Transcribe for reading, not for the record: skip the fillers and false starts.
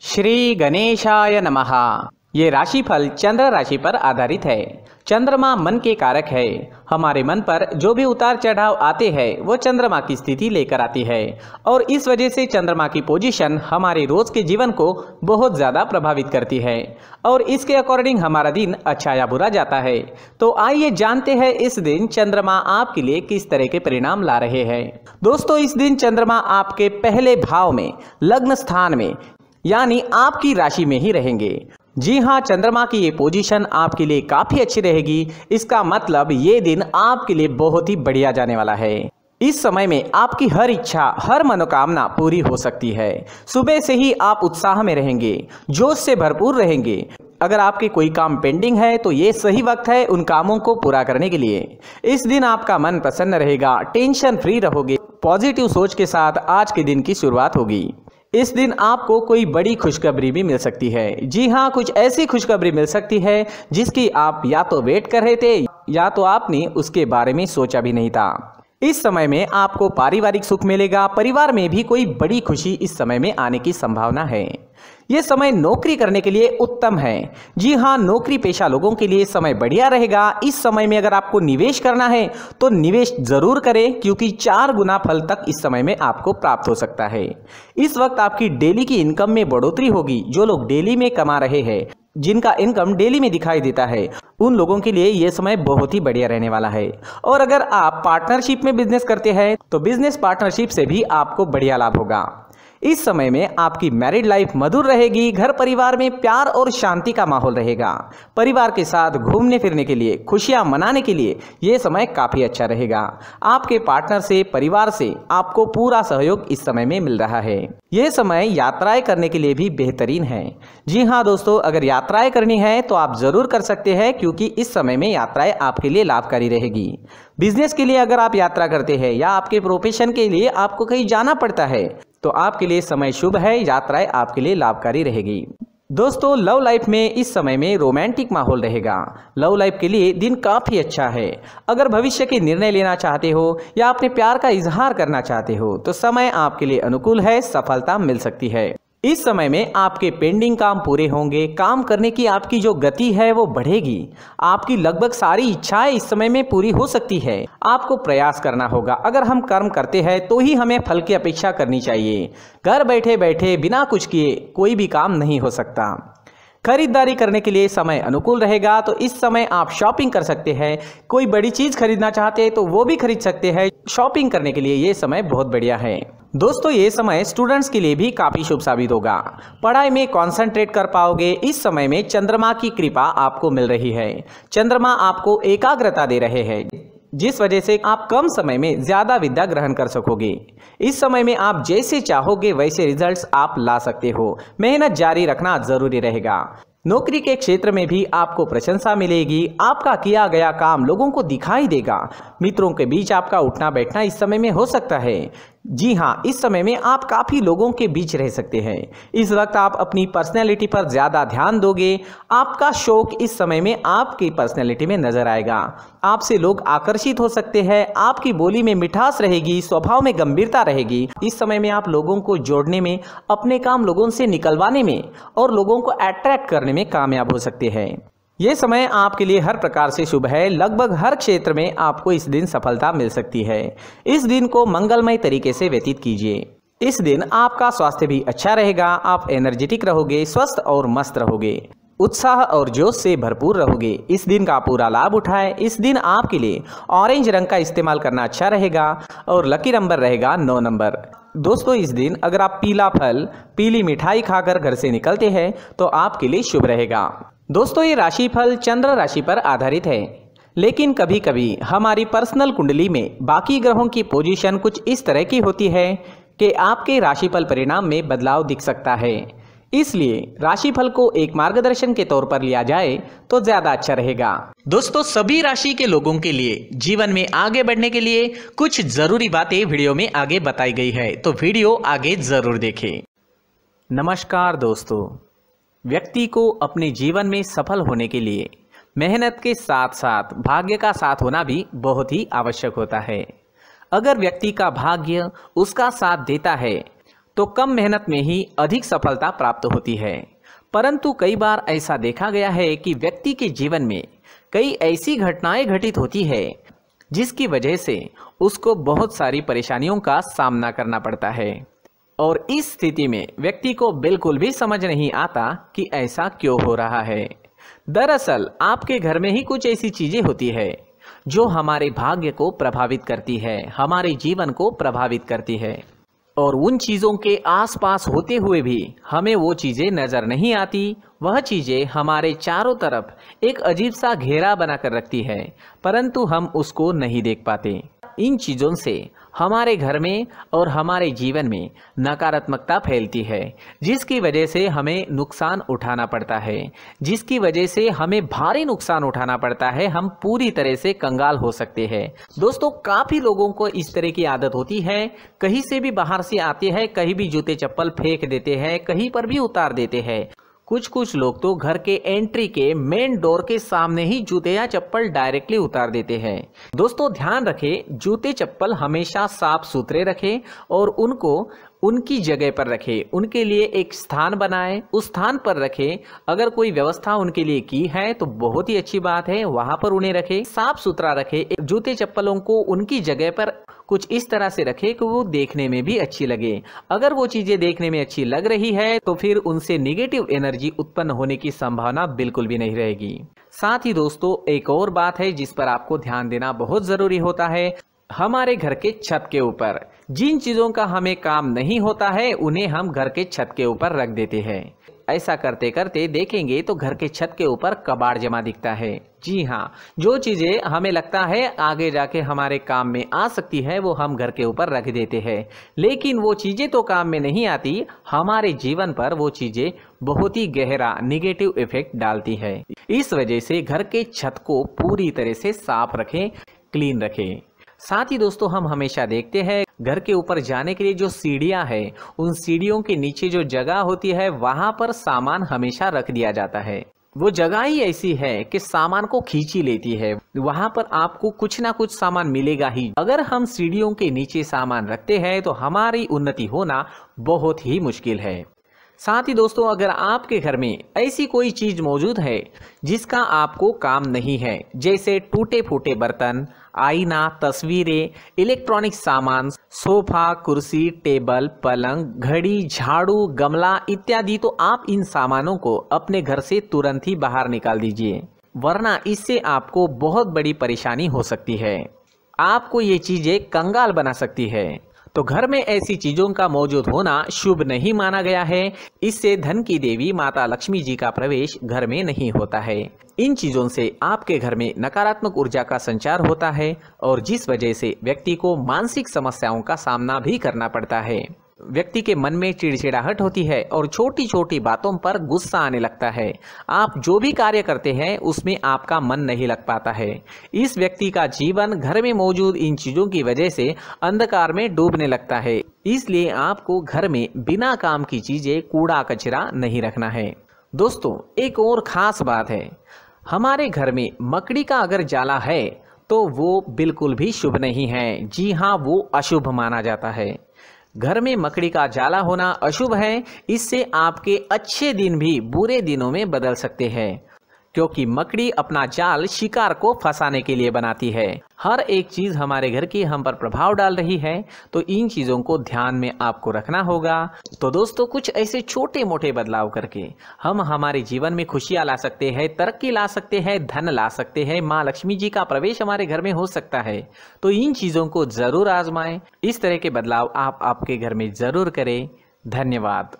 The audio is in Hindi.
श्री गणेशाय नमः। ये राशिफल चंद्र राशि पर आधारित है। चंद्रमा मन के कारक है। हमारे मन पर जो भी उतार चढ़ाव आते हैं वो चंद्रमा की स्थिति लेकर आती है और इस वजह से चंद्रमा की पोजीशन हमारे रोज के जीवन को बहुत ज़्यादा प्रभावित करती है और इसके अकॉर्डिंग हमारा दिन अच्छा या बुरा जाता है। तो आइए जानते हैं इस दिन चंद्रमा आपके लिए किस तरह के परिणाम ला रहे हैं। दोस्तों, इस दिन चंद्रमा आपके पहले भाव में लग्न स्थान में यानी आपकी राशि में ही रहेंगे। जी हाँ, चंद्रमा की ये पोजीशन आपके लिए काफी अच्छी रहेगी। इसका मतलब ये दिन आपके लिए बहुत ही बढ़िया जाने वाला है। इस समय में आपकी हर इच्छा, हर मनोकामना पूरी हो सकती है। सुबह से ही आप उत्साह में रहेंगे, जोश से भरपूर रहेंगे। अगर आपके कोई काम पेंडिंग है तो ये सही वक्त है उन कामों को पूरा करने के लिए। इस दिन आपका मन प्रसन्न रहेगा, टेंशन फ्री रहोगे। पॉजिटिव सोच के साथ आज के दिन की शुरुआत होगी। इस दिन आपको कोई बड़ी खुशखबरी भी मिल सकती है। जी हाँ, कुछ ऐसी खुशखबरी मिल सकती है जिसकी आप या तो वेट कर रहे थे या तो आपने उसके बारे में सोचा भी नहीं था। इस समय में आपको पारिवारिक सुख मिलेगा। परिवार में भी कोई बड़ी खुशी इस समय में आने की संभावना है। यह समय नौकरी करने के लिए उत्तम है। जी हाँ, नौकरी पेशा लोगों के लिए समय बढ़िया रहेगा। इस समय में अगर आपको निवेश करना है तो निवेश जरूर करें क्योंकि 4 गुना फल तक इस समय में आपको प्राप्त हो सकता है। इस वक्त आपकी डेली की इनकम में बढ़ोतरी होगी। जो लोग डेली में कमा रहे हैं, जिनका इनकम डेली में दिखाई देता है, उन लोगों के लिए यह समय बहुत ही बढ़िया रहने वाला है। और अगर आप पार्टनरशिप में बिजनेस करते हैं तो बिजनेस पार्टनरशिप से भी आपको बढ़िया लाभ होगा। इस समय में आपकी मैरिड लाइफ मधुर रहेगी। घर परिवार में प्यार और शांति का माहौल रहेगा। परिवार के साथ घूमने फिरने के लिए, खुशियां मनाने के लिए यह समय काफी अच्छा रहेगा। आपके पार्टनर से, परिवार से आपको पूरा सहयोग इस समय में मिल रहा है। यह समय यात्राएं करने के लिए भी बेहतरीन है। जी हाँ दोस्तों, अगर यात्राएं करनी है तो आप जरूर कर सकते हैं क्योंकि इस समय में यात्राएं आपके लिए लाभकारी रहेगी। बिजनेस के लिए अगर आप यात्रा करते हैं या आपके प्रोफेशन के लिए आपको कहीं जाना पड़ता है तो आपके लिए समय शुभ है। यात्राएं आपके लिए लाभकारी रहेगी। दोस्तों, लव लाइफ में इस समय में रोमांटिक माहौल रहेगा। लव लाइफ के लिए दिन काफ़ी अच्छा है। अगर भविष्य के निर्णय लेना चाहते हो या अपने प्यार का इजहार करना चाहते हो तो समय आपके लिए अनुकूल है। सफलता मिल सकती है। इस समय में आपके पेंडिंग काम पूरे होंगे। काम करने की आपकी जो गति है वो बढ़ेगी। आपकी लगभग सारी इच्छाएं इस समय में पूरी हो सकती है। आपको प्रयास करना होगा। अगर हम कर्म करते हैं तो ही हमें फल की अपेक्षा करनी चाहिए। घर बैठे बैठे बिना कुछ किए कोई भी काम नहीं हो सकता। खरीदारी करने के लिए समय अनुकूल रहेगा तो इस समय आप शॉपिंग कर सकते हैं। कोई बड़ी चीज खरीदना चाहते हैं तो वो भी खरीद सकते हैं। शॉपिंग करने के लिए ये समय बहुत बढ़िया है। दोस्तों, ये समय स्टूडेंट्स के लिए भी काफी शुभ साबित होगा। पढ़ाई में कंसंट्रेट कर पाओगे। इस समय में चंद्रमा की कृपा आपको मिल रही है। चंद्रमा आपको एकाग्रता दे रहे हैं जिस वजह से आप कम समय में ज्यादा विद्या ग्रहण कर सकोगे। इस समय में आप जैसे चाहोगे वैसे रिजल्ट्स आप ला सकते हो। मेहनत जारी रखना जरूरी रहेगा। नौकरी के क्षेत्र में भी आपको प्रशंसा मिलेगी। आपका किया गया काम लोगों को दिखाई देगा। मित्रों के बीच आपका उठना बैठना इस समय में हो सकता है। जी हाँ, इस समय में आप काफ़ी लोगों के बीच रह सकते हैं। इस वक्त आप अपनी पर्सनैलिटी पर ज़्यादा ध्यान दोगे। आपका शौक इस समय में आपकी पर्सनैलिटी में नजर आएगा। आपसे लोग आकर्षित हो सकते हैं। आपकी बोली में मिठास रहेगी, स्वभाव में गंभीरता रहेगी। इस समय में आप लोगों को जोड़ने में, अपने काम लोगों से निकलवाने में और लोगों को अट्रैक्ट करने में कामयाब हो सकते हैं। ये समय आपके लिए हर प्रकार से शुभ है। लगभग हर क्षेत्र में आपको इस दिन सफलता मिल सकती है। इस दिन को मंगलमय तरीके से व्यतीत कीजिए। इस दिन आपका स्वास्थ्य भी अच्छा रहेगा। आप एनर्जेटिक रहोगे, स्वस्थ और मस्त रहोगे, उत्साह और जोश से भरपूर रहोगे। इस दिन का पूरा लाभ उठाएं। इस दिन आपके लिए ऑरेंज रंग का इस्तेमाल करना अच्छा रहेगा और लकी नंबर रहेगा 9 नंबर। दोस्तों, इस दिन अगर आप पीला फल, पीली मिठाई खाकर घर से निकलते हैं तो आपके लिए शुभ रहेगा। दोस्तों, ये राशिफल चंद्र राशि पर आधारित है, लेकिन कभी कभी हमारी पर्सनल कुंडली में बाकी ग्रहों की पोजीशन कुछ इस तरह की होती है कि आपके राशिफल परिणाम में बदलाव दिख सकता है। इसलिए राशिफल को एक मार्गदर्शन के तौर पर लिया जाए तो ज्यादा अच्छा रहेगा। दोस्तों, सभी राशि के लोगों के लिए जीवन में आगे बढ़ने के लिए कुछ जरूरी बातें वीडियो में आगे बताई गई है, तो वीडियो आगे जरूर देखें। नमस्कार दोस्तों, व्यक्ति को अपने जीवन में सफल होने के लिए मेहनत के साथ साथ भाग्य का साथ होना भी बहुत ही आवश्यक होता है। अगर व्यक्ति का भाग्य उसका साथ देता है तो कम मेहनत में ही अधिक सफलता प्राप्त होती है। परंतु कई बार ऐसा देखा गया है कि व्यक्ति के जीवन में कई ऐसी घटनाएं घटित होती है जिसकी वजह से उसको बहुत सारी परेशानियों का सामना करना पड़ता है, और इस स्थिति में व्यक्ति को बिल्कुल भी समझ नहीं आता कि ऐसा क्यों हो रहा है। दरअसल आपके घर में ही कुछ ऐसी चीजें होती है जो हमारे भाग्य को प्रभावित करती है, हमारे जीवन को प्रभावित करती है, और उन चीज़ों के आसपास होते हुए भी हमें वो चीज़ें नज़र नहीं आती। वह चीज़ें हमारे चारों तरफ एक अजीब सा घेरा बनाकर रखती है, परंतु हम उसको नहीं देख पाते। इन चीज़ों से हमारे घर में और हमारे जीवन में नकारात्मकता फैलती है, जिसकी वजह से हमें नुकसान उठाना पड़ता है, जिसकी वजह से हमें भारी नुकसान उठाना पड़ता है। हम पूरी तरह से कंगाल हो सकते हैं। दोस्तों, काफ़ी लोगों को इस तरह की आदत होती है, कहीं से भी बाहर से आते हैं, कहीं भी जूते चप्पल फेंक देते हैं, कहीं पर भी उतार देते हैं। कुछ लोग तो घर के एंट्री के मेन डोर के सामने ही जूते या चप्पल डायरेक्टली उतार देते हैं। दोस्तों, ध्यान रखें, जूते चप्पल हमेशा साफ सुथरे रखें और उनको उनकी जगह पर रखें। उनके लिए एक स्थान बनाएं, उस स्थान पर रखें। अगर कोई व्यवस्था उनके लिए की है तो बहुत ही अच्छी बात है, वहां पर उन्हें रखें, साफ सुथरा रखें। जूते चप्पलों को उनकी जगह पर कुछ इस तरह से रखें कि वो देखने में भी अच्छी लगे। अगर वो चीजें देखने में अच्छी लग रही है तो फिर उनसे निगेटिव एनर्जी उत्पन्न होने की संभावना बिल्कुल भी नहीं रहेगी। साथ ही दोस्तों, एक और बात है जिस पर आपको ध्यान देना बहुत जरूरी होता है। हमारे घर के छत के ऊपर जिन चीजों का हमें काम नहीं होता है उन्हें हम घर के छत के ऊपर रख देते हैं। ऐसा करते करते देखेंगे तो घर के छत के ऊपर कबाड़ जमा दिखता है। जी हाँ, जो चीजें हमें लगता है आगे जाके हमारे काम में आ सकती है वो हम घर के ऊपर रख देते हैं, लेकिन वो चीजें तो काम में नहीं आती, हमारे जीवन पर वो चीजें बहुत ही गहरा निगेटिव इफेक्ट डालती है। इस वजह से घर के छत को पूरी तरह से साफ रखें, क्लीन रखें। साथ ही दोस्तों, हम हमेशा देखते हैं घर के ऊपर जाने के लिए जो सीढ़ियां हैं, उन सीढ़ियों के नीचे जो जगह होती है वहां पर सामान हमेशा रख दिया जाता है। वो जगह ही ऐसी है कि सामान को खींची लेती है, वहां पर आपको कुछ ना कुछ सामान मिलेगा ही। अगर हम सीढ़ियों के नीचे सामान रखते हैं तो हमारी उन्नति होना बहुत ही मुश्किल है। साथ ही दोस्तों, अगर आपके घर में ऐसी कोई चीज मौजूद है जिसका आपको काम नहीं है, जैसे टूटे फूटे बर्तन, आईना, तस्वीरें, इलेक्ट्रॉनिक सामान, सोफा, कुर्सी, टेबल, पलंग, घड़ी, झाड़ू, गमला इत्यादि, तो आप इन सामानों को अपने घर से तुरंत ही बाहर निकाल दीजिए, वरना इससे आपको बहुत बड़ी परेशानी हो सकती है। आपको ये चीजें कंगाल बना सकती है। तो घर में ऐसी चीजों का मौजूद होना शुभ नहीं माना गया है। इससे धन की देवी माता लक्ष्मी जी का प्रवेश घर में नहीं होता है। इन चीजों से आपके घर में नकारात्मक ऊर्जा का संचार होता है और जिस वजह से व्यक्ति को मानसिक समस्याओं का सामना भी करना पड़ता है। व्यक्ति के मन में चिड़चिड़ाहट होती है और छोटी छोटी बातों पर गुस्सा आने लगता है। आप जो भी कार्य करते हैं उसमें आपका मन नहीं लग पाता है। इस व्यक्ति का जीवन घर में मौजूद इन चीजों की वजह से अंधकार में डूबने लगता है। इसलिए आपको घर में बिना काम की चीजें, कूड़ा कचरा नहीं रखना है। दोस्तों, एक और खास बात है, हमारे घर में मकड़ी का अगर जाला है तो वो बिल्कुल भी शुभ नहीं है। जी हाँ, वो अशुभ माना जाता है। घर में मकड़ी का जाला होना अशुभ है। इससे आपके अच्छे दिन भी बुरे दिनों में बदल सकते हैं, क्योंकि मकड़ी अपना जाल शिकार को फंसाने के लिए बनाती है। हर एक चीज हमारे घर की हम पर प्रभाव डाल रही है, तो इन चीजों को ध्यान में आपको रखना होगा। तो दोस्तों, कुछ ऐसे छोटे मोटे बदलाव करके हम हमारे जीवन में खुशियां ला सकते हैं, तरक्की ला सकते हैं, धन ला सकते हैं, माँ लक्ष्मी जी का प्रवेश हमारे घर में हो सकता है। तो इन चीजों को जरूर आजमाएं। इस तरह के बदलाव आप आपके घर में जरूर करें। धन्यवाद।